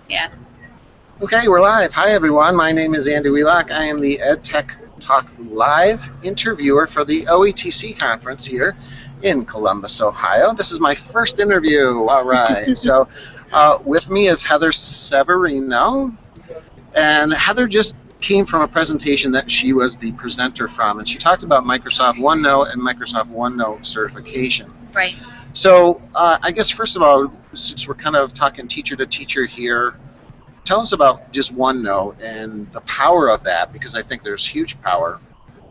Yeah. Okay, we're live. Hi, everyone. My name is Andy Wheelock. I am the EdTech Talk Live interviewer for the OETC Conference here in Columbus, Ohio. This is my first interview. All right. So with me is Heather Severino. And Heather just came from a presentation that she was the presenter from, and she talked about Microsoft OneNote and Microsoft OneNote Certification. Right. So I guess, first of all, since we're kind of talking teacher to teacher here, tell us about just OneNote and the power of that, because I think there's huge power,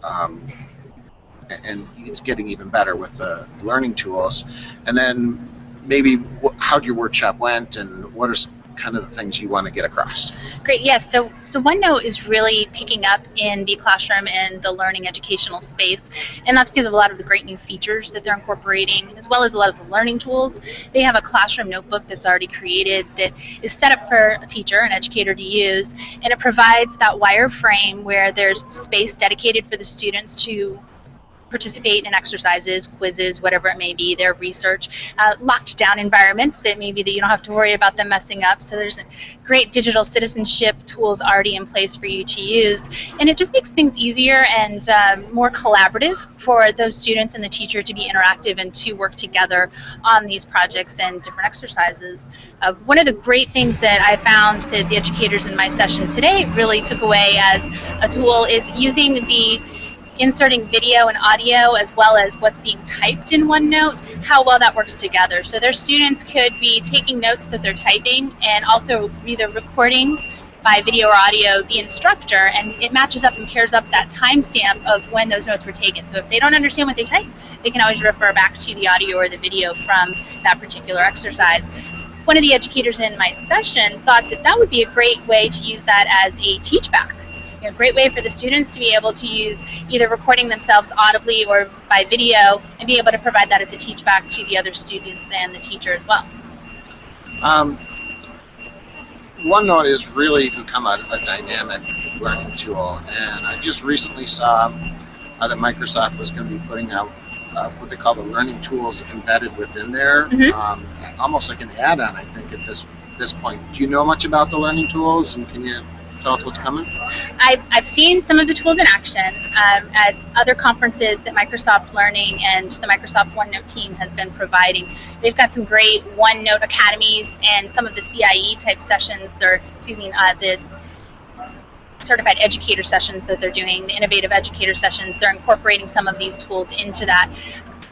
and it's getting even better with the learning tools. And then maybe how your workshop went and what are kind of the things you want to get across. Great. Yes. So OneNote is really picking up in the classroom and the learning educational space, and that's because of a lot of the great new features that they're incorporating, as well as a lot of the learning tools. They have a classroom notebook that's already created that is set up for a teacher, an educator to use, and it provides that wireframe where there's space dedicated for the students to participate in exercises, quizzes, whatever it may be, their research, locked down environments that maybe that you don't have to worry about them messing up. So there's great digital citizenship tools already in place for you to use, and it just makes things easier and more collaborative for those students and the teacher to be interactive and to work together on these projects and different exercises. One of the great things that I found that the educators in my session today really took away as a tool is using the inserting video and audio as well as what's being typed in OneNote, how well that works together. So their students could be taking notes that they're typing and also either recording by video or audio the instructor, and it matches up and pairs up that timestamp of when those notes were taken. So if they don't understand what they type, they can always refer back to the audio or the video from that particular exercise. One of the educators in my session thought that that would be a great way to use that as a teach back. A great way for the students to be able to use either recording themselves audibly or by video and be able to provide that as a teach back to the other students and the teacher as well. OneNote has really become a dynamic learning tool, and I just recently saw that Microsoft was going to be putting out what they call the learning tools embedded within there, almost like an add-on, I think, at this point. Do you know much about the learning tools, and can you tell us what's coming? I've seen some of the tools in action at other conferences that Microsoft Learning and the Microsoft OneNote team has been providing. They've got some great OneNote academies and some of the CIE type sessions, the certified educator sessions that they're doing, the innovative educator sessions. They're incorporating some of these tools into that.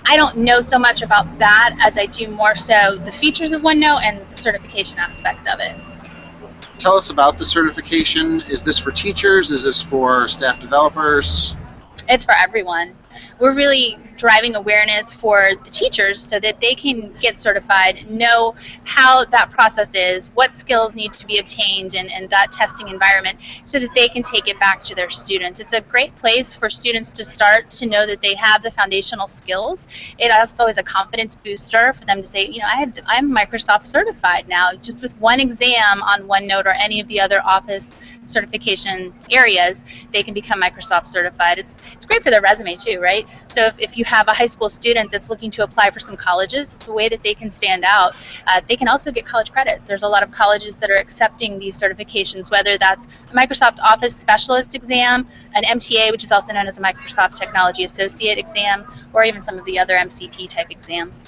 I don't know so much about that as I do more so the features of OneNote and the certification aspect of it. Tell us about the certification. Is this for teachers? Is this for staff developers? It's for everyone. We're really driving awareness for the teachers so that they can get certified, know how that process is, what skills need to be obtained in that testing environment so that they can take it back to their students. It's a great place for students to start to know that they have the foundational skills. It also is a confidence booster for them to say, you know, I'm Microsoft certified now. Just with one exam on OneNote or any of the other Office certification areas, they can become Microsoft certified. It's great for their resume too, right? So if you have a high school student that's looking to apply for some colleges, the way that they can stand out, they can also get college credit. There's a lot of colleges that are accepting these certifications, whether that's a Microsoft Office Specialist exam, an MTA, which is also known as a Microsoft Technology Associate exam, or even some of the other MCP type exams.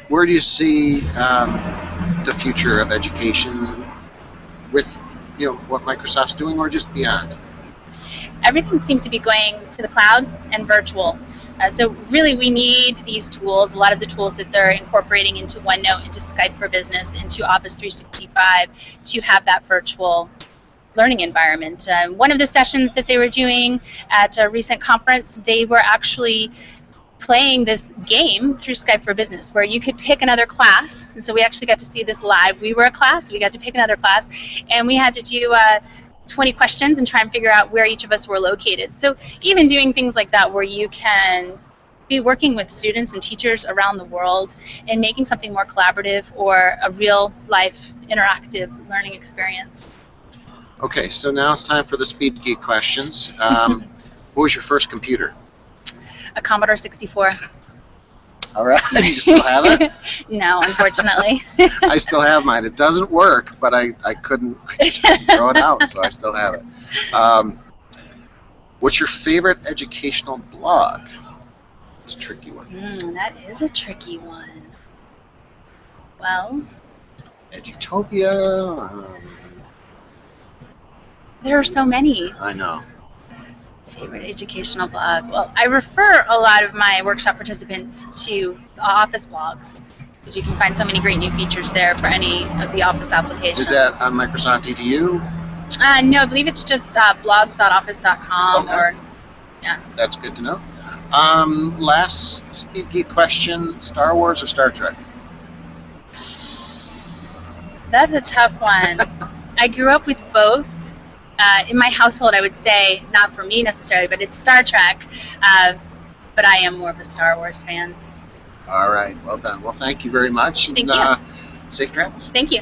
Where do you see the future of education with, you know, what Microsoft's doing, or just beyond? Everything seems to be going to the cloud and virtual. So really we need these tools, a lot of the tools that they're incorporating into OneNote, into Skype for Business, into Office 365 to have that virtual learning environment. One of the sessions that they were doing at a recent conference, they were actually playing this game through Skype for Business where you could pick another class. And so we actually got to see this live. We were a class, we got to pick another class, and we had to do 20 questions and try and figure out where each of us were located. So even doing things like that where you can be working with students and teachers around the world and making something more collaborative or a real life interactive learning experience. Okay, so now it's time for the Speed Geek questions. What was your first computer? A Commodore 64. All right. You still have it? No, unfortunately. I still have mine. It doesn't work, but I just couldn't throw it out, so I still have it. What's your favorite educational blog? It's a tricky one. That is a tricky one. Well, Edutopia. there are so many. I know. Favorite educational blog? Well, I refer a lot of my workshop participants to Office blogs because you can find so many great new features there for any of the Office applications. Is that on Microsoft EDU? No, I believe it's just blogs.office.com. Okay. Or yeah. That's good to know. Last Speed Geek question: Star Wars or Star Trek? That's a tough one. I grew up with both. In my household, I would say, not for me necessarily, but it's Star Trek. But I am more of a Star Wars fan. All right, well done. Well, thank you very much. Thank you. Safe travels. Thank you.